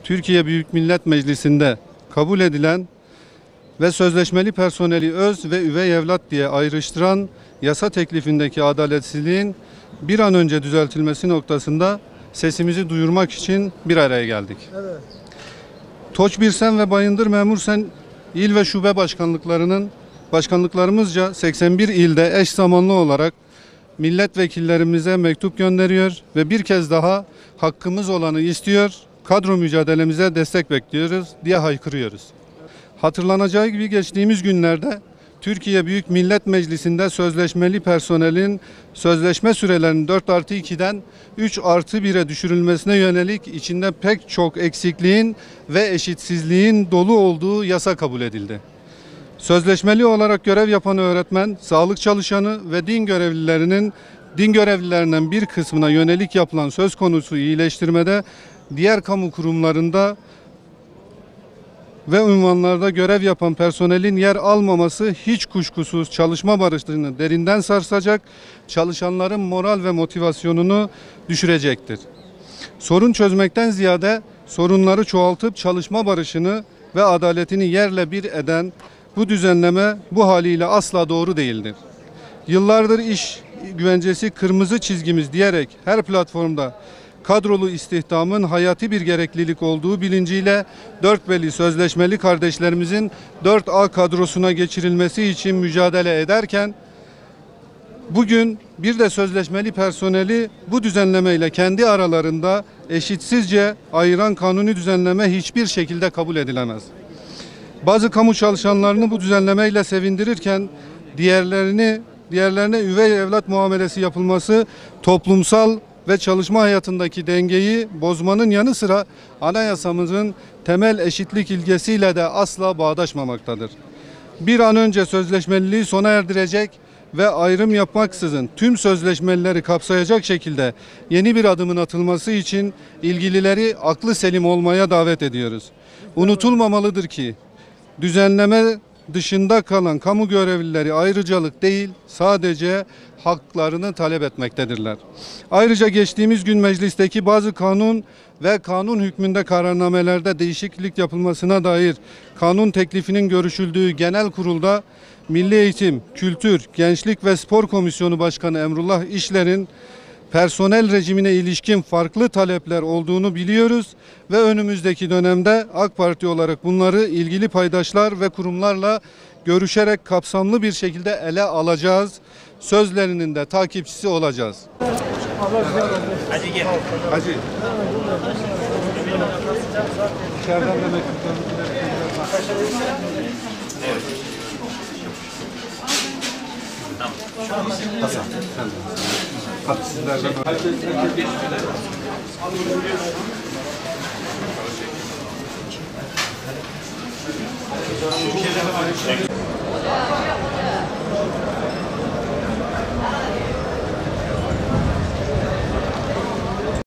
Türkiye Büyük Millet Meclisi'nde kabul edilen ve sözleşmeli personeli öz ve üvey evlat diye ayrıştıran yasa teklifindeki adaletsizliğin bir an önce düzeltilmesi noktasında sesimizi duyurmak için bir araya geldik. Evet. Toç Birsen ve Bayındır Memursen il ve şube başkanlıklarımızca 81 ilde eş zamanlı olarak milletvekillerimize mektup gönderiyor ve bir kez daha hakkımız olanı istiyor, kadro mücadelemize destek bekliyoruz diye haykırıyoruz. Hatırlanacağı gibi geçtiğimiz günlerde Türkiye Büyük Millet Meclisi'nde sözleşmeli personelin sözleşme sürelerinin 4+2'den 3+1'e düşürülmesine yönelik içinde pek çok eksikliğin ve eşitsizliğin dolu olduğu yasa kabul edildi. Sözleşmeli olarak görev yapan öğretmen, sağlık çalışanı ve din görevlilerinden bir kısmına yönelik yapılan söz konusu iyileştirmede diğer kamu kurumlarında ve unvanlarda görev yapan personelin yer almaması hiç kuşkusuz çalışma barışını derinden sarsacak, çalışanların moral ve motivasyonunu düşürecektir. Sorun çözmekten ziyade sorunları çoğaltıp çalışma barışını ve adaletini yerle bir eden bu düzenleme bu haliyle asla doğru değildir. Yıllardır iş güvencesi kırmızı çizgimiz diyerek her platformda kadrolu istihdamın hayati bir gereklilik olduğu bilinciyle 4 sözleşmeli kardeşlerimizin 4A kadrosuna geçirilmesi için mücadele ederken bugün bir de sözleşmeli personeli bu düzenlemeyle kendi aralarında eşitsizce ayıran kanuni düzenleme hiçbir şekilde kabul edilemez. Bazı kamu çalışanlarını bu düzenlemeyle sevindirirken diğerlerine üvey evlat muamelesi yapılması toplumsal ve çalışma hayatındaki dengeyi bozmanın yanı sıra anayasamızın temel eşitlik ilkesiyle de asla bağdaşmamaktadır. Bir an önce sözleşmeliliği sona erdirecek ve ayrım yapmaksızın tüm sözleşmelileri kapsayacak şekilde yeni bir adımın atılması için ilgilileri aklı selim olmaya davet ediyoruz. Unutulmamalıdır ki düzenleme dışında kalan kamu görevlileri ayrıcalık değil, sadece haklarını talep etmektedirler. Ayrıca geçtiğimiz gün meclisteki bazı kanun ve kanun hükmünde kararnamelerde değişiklik yapılmasına dair kanun teklifinin görüşüldüğü genel kurulda Milli Eğitim, Kültür, Gençlik ve Spor Komisyonu Başkanı Emrullah İşler'in personel rejimine ilişkin farklı talepler olduğunu biliyoruz ve önümüzdeki dönemde AK Parti olarak bunları ilgili paydaşlar ve kurumlarla görüşerek kapsamlı bir şekilde ele alacağız. Sözlerinin de takipçisi olacağız. Hacı gel. Hacı. İçeriden de mektuplarımızı Evet. Tamam. Hasan. Hadi sizlerden Şu şeylerden